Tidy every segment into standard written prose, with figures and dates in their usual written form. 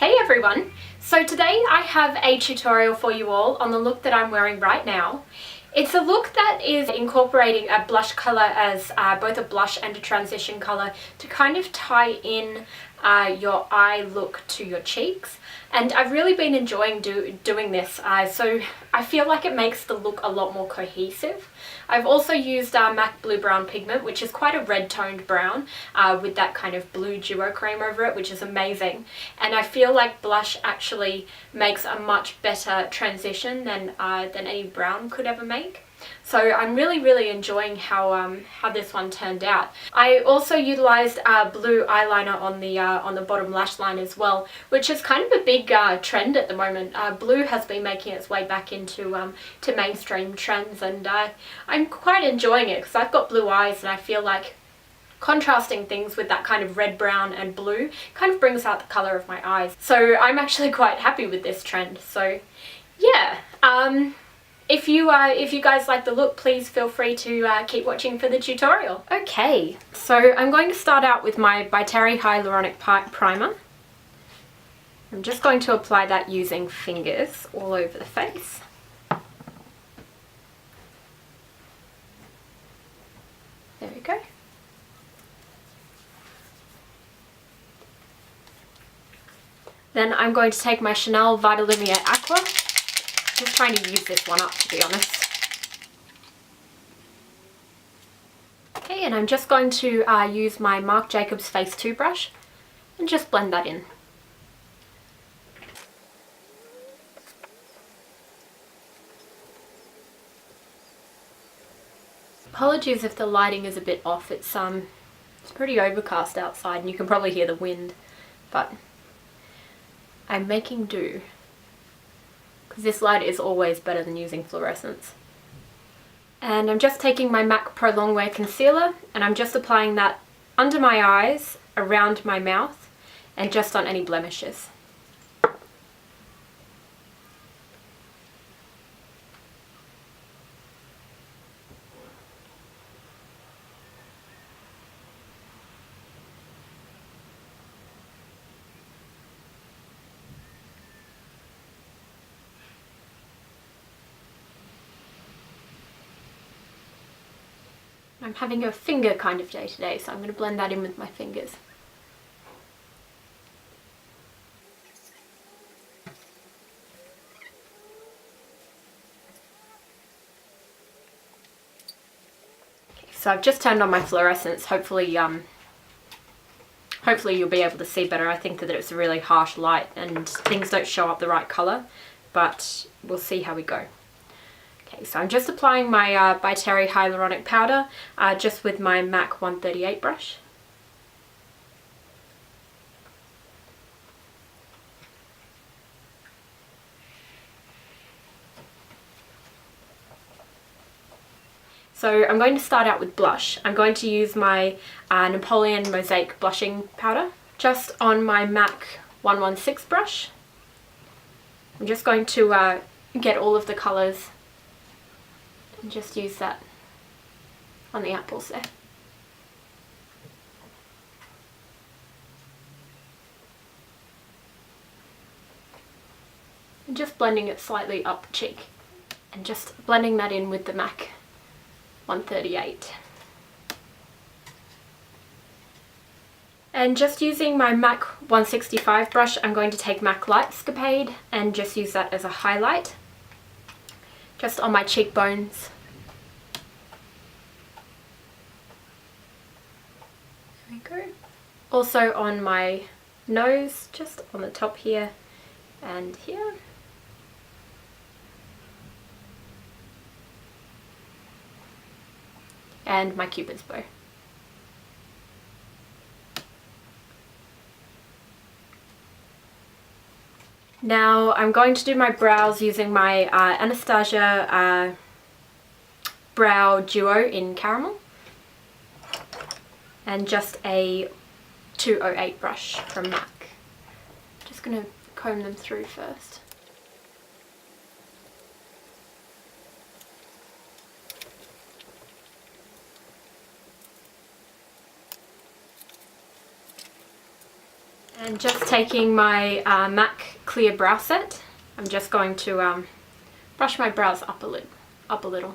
Hey everyone! So today I have a tutorial for you all on the look that I'm wearing right now. It's a look that is incorporating a blush colour as both a blush and a transition colour to kind of tie in your eye look to your cheeks. And I've really been enjoying doing this, so I feel like it makes the look a lot more cohesive. I've also used MAC Blue Brown pigment, which is quite a red toned brown with that kind of blue duochrome over it, which is amazing. And I feel like blush actually makes a much better transition than any brown could ever make. So I'm really enjoying how this one turned out. I also utilised blue eyeliner on the bottom lash line as well, which is kind of a big trend at the moment. Blue has been making its way back into to mainstream trends, and I'm quite enjoying it because I've got blue eyes and I feel like contrasting things with that kind of red, brown and blue kind of brings out the colour of my eyes. So I'm actually quite happy with this trend. So yeah, if you guys like the look, please feel free to keep watching for the tutorial. Okay, so I'm going to start out with my By Terry Hyaluronic Primer. I'm just going to apply that using fingers all over the face. There we go. Then I'm going to take my Chanel Vitalumiere Aqua. Just trying to use this one up, to be honest. Okay, and I'm just going to use my Marc Jacobs Face 2 brush and just blend that in. Apologies if the lighting is a bit off. It's pretty overcast outside and you can probably hear the wind, but I'm making do. Because this light is always better than using fluorescence. And I'm just taking my MAC Pro Longwear Concealer and I'm just applying that under my eyes, around my mouth, and just on any blemishes. I'm having a finger kind of day today, so I'm going to blend that in with my fingers. Okay, so I've just turned on my fluorescence. Hopefully you'll be able to see better. I think that it's a really harsh light and things don't show up the right colour, but we'll see how we go. Okay, so I'm just applying my By Terry Hyaluronic Powder just with my MAC 138 brush. So I'm going to start out with blush. I'm going to use my Napoleon Mosaic Blushing Powder just on my MAC 116 brush. I'm just going to get all of the colours and just use that on the apples there. And just blending it slightly up the cheek and just blending that in with the MAC 138. And just using my MAC 165 brush, I'm going to take MAC Lightscapade and just use that as a highlight just on my cheekbones. There we go. Also on my nose, just on the top here and here. And my Cupid's bow. Now I'm going to do my brows using my Anastasia Brow Duo in Caramel and just a 208 brush from MAC. Just going to comb them through first. And just taking my MAC Clear Brow Set, I'm just going to brush my brows up a little,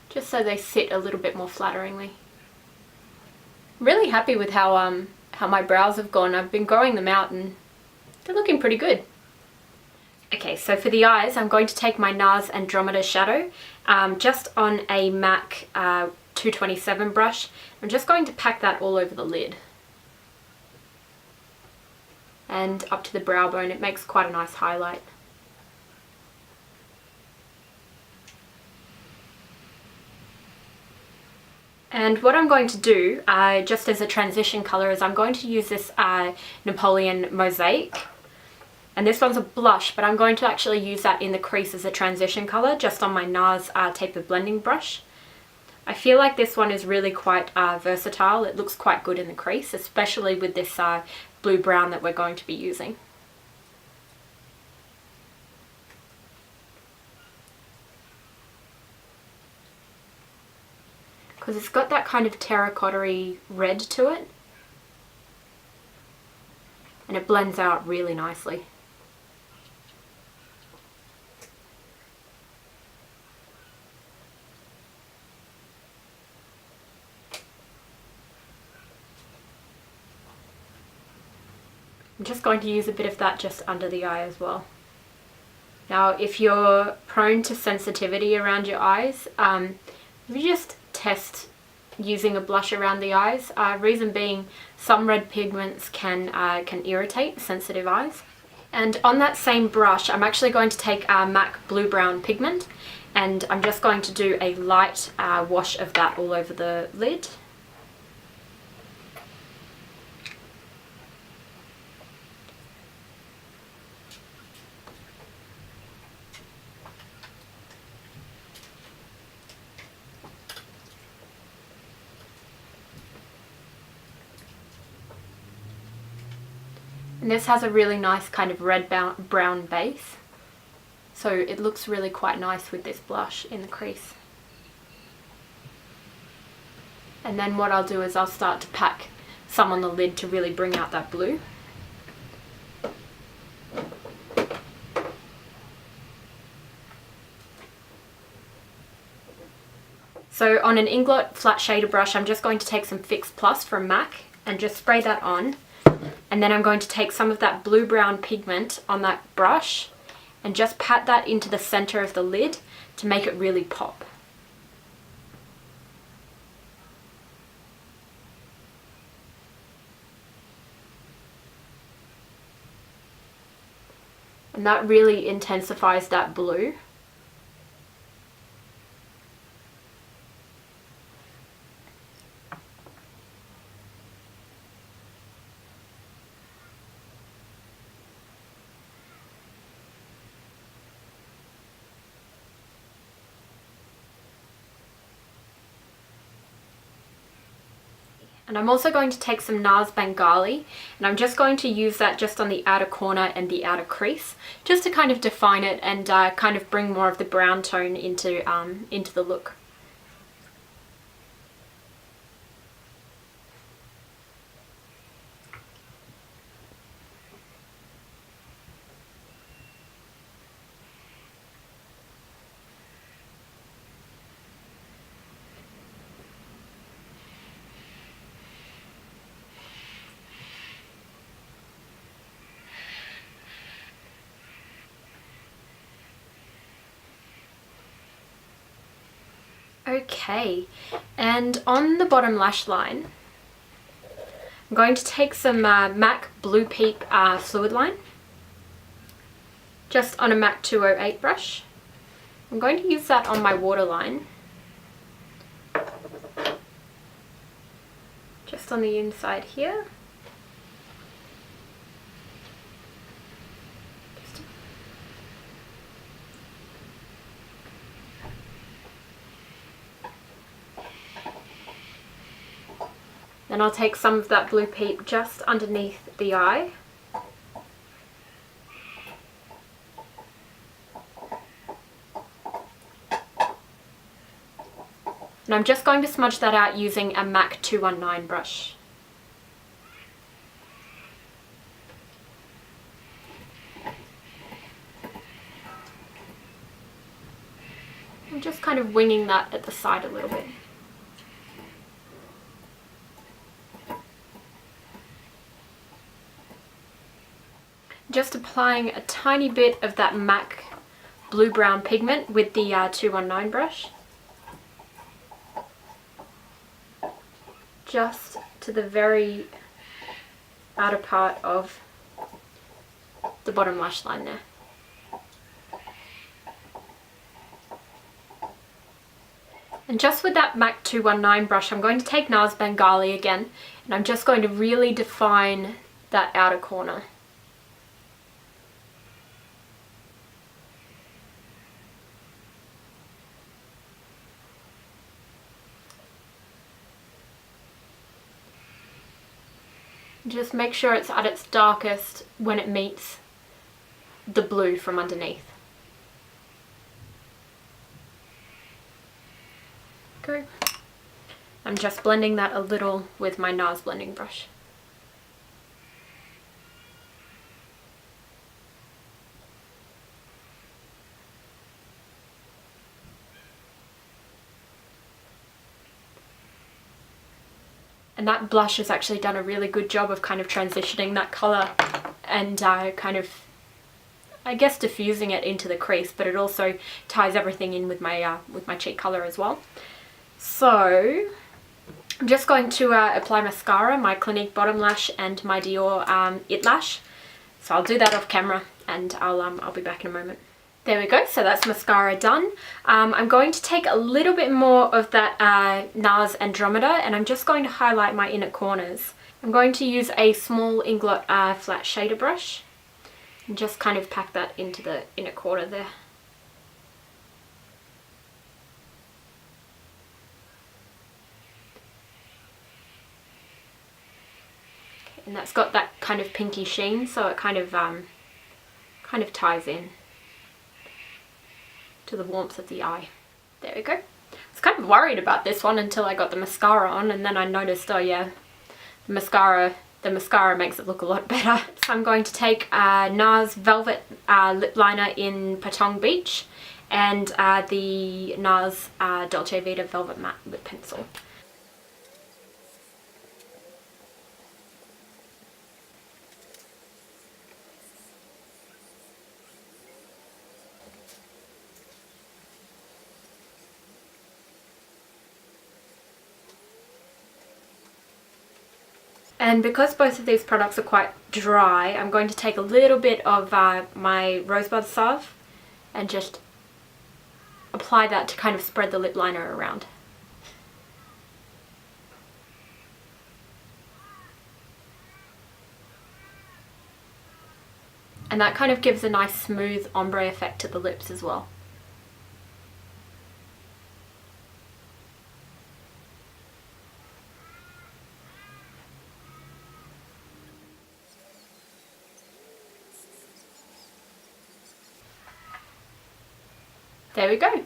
just so they sit a little bit more flatteringly. Really happy with how my brows have gone. I've been growing them out and they're looking pretty good. Okay, so for the eyes, I'm going to take my NARS Andromeda Shadow just on a MAC 227 brush. I'm just going to pack that all over the lid and up to the brow bone. It makes quite a nice highlight. And what I'm going to do, just as a transition colour, is I'm going to use this Napoleon Mosaic. And this one's a blush, but I'm going to actually use that in the crease as a transition colour, just on my NARS tapered blending brush. I feel like this one is really quite versatile. It looks quite good in the crease, especially with this blue-brown that we're going to be using. Because it's got that kind of terracotta-y red to it. And it blends out really nicely. I'm just going to use a bit of that just under the eye as well. Now, if you're prone to sensitivity around your eyes, you just test using a blush around the eyes. Reason being, some red pigments can irritate sensitive eyes. And on that same brush, I'm actually going to take MAC Blue Brown pigment, and I'm just going to do a light wash of that all over the lid. And this has a really nice kind of red brown base, so it looks really quite nice with this blush in the crease. And then what I'll do is I'll start to pack some on the lid to really bring out that blue. So on an Inglot flat shader brush, I'm just going to take some Fix Plus from MAC and just spray that on. And then I'm going to take some of that blue-brown pigment on that brush and just pat that into the center of the lid to make it really pop. And that really intensifies that blue. And I'm also going to take some NARS Bengali, and I'm just going to use that just on the outer corner and the outer crease, just to kind of define it and kind of bring more of the brown tone into the look. Okay, and on the bottom lash line, I'm going to take some MAC Blue Peep fluid line, just on a MAC 208 brush. I'm going to use that on my waterline, just on the inside here. Then I'll take some of that Blue Peep just underneath the eye. And I'm just going to smudge that out using a MAC 219 brush. I'm just kind of winging that at the side a little bit. Just applying a tiny bit of that MAC blue-brown pigment with the 219 brush. Just to the very outer part of the bottom lash line there. And just with that MAC 219 brush, I'm going to take NARS Bengali again, and I'm just going to really define that outer corner. Just make sure it's at its darkest when it meets the blue from underneath. Okay. I'm just blending that a little with my NARS blending brush. And that blush has actually done a really good job of kind of transitioning that colour and kind of, I guess, diffusing it into the crease, but it also ties everything in with my cheek colour as well. So I'm just going to apply mascara, my Clinique Bottom Lash and my Dior It Lash. So I'll do that off camera and I'll be back in a moment. There we go, so that's mascara done. I'm going to take a little bit more of that NARS Andromeda and I'm just going to highlight my inner corners. I'm going to use a small Inglot flat shader brush and just kind of pack that into the inner corner there. Okay, and that's got that kind of pinky sheen, so it kind of ties in to the warmth of the eye. There we go. I was kind of worried about this one until I got the mascara on, and then I noticed, oh yeah, the mascara makes it look a lot better. So I'm going to take NARS Velvet Lip Liner in Patong Beach and the NARS Dolce Vita Velvet Matte Lip Pencil. And because both of these products are quite dry, I'm going to take a little bit of my Rosebud Salve and just apply that to kind of spread the lip liner around. And that kind of gives a nice smooth ombre effect to the lips as well. There we go.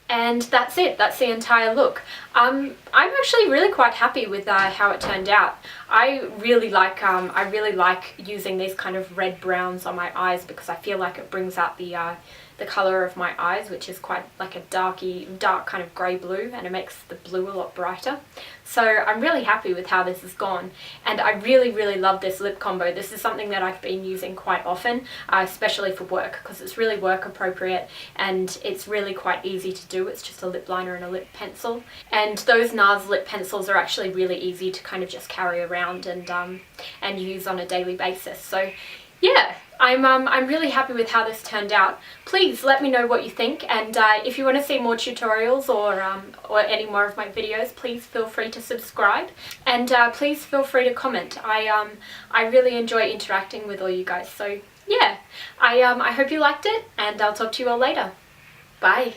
And that's it, that's the entire look. I'm actually really quite happy with how it turned out. I really like using these kind of red browns on my eyes because I feel like it brings out the colour of my eyes, which is quite like a dark kind of grey blue, and it makes the blue a lot brighter. So I'm really happy with how this has gone, and I really love this lip combo. This is something that I've been using quite often, especially for work, because it's really work appropriate and it's really quite easy to do. It's just a lip liner and a lip pencil, and those NARS lip pencils are actually really easy to kind of just carry around and use on a daily basis. So yeah, I'm really happy with how this turned out. Please let me know what you think, and if you want to see more tutorials or any more of my videos, please feel free to subscribe, and please feel free to comment. I really enjoy interacting with all you guys. So yeah, I hope you liked it, and I'll talk to you all later. Bye.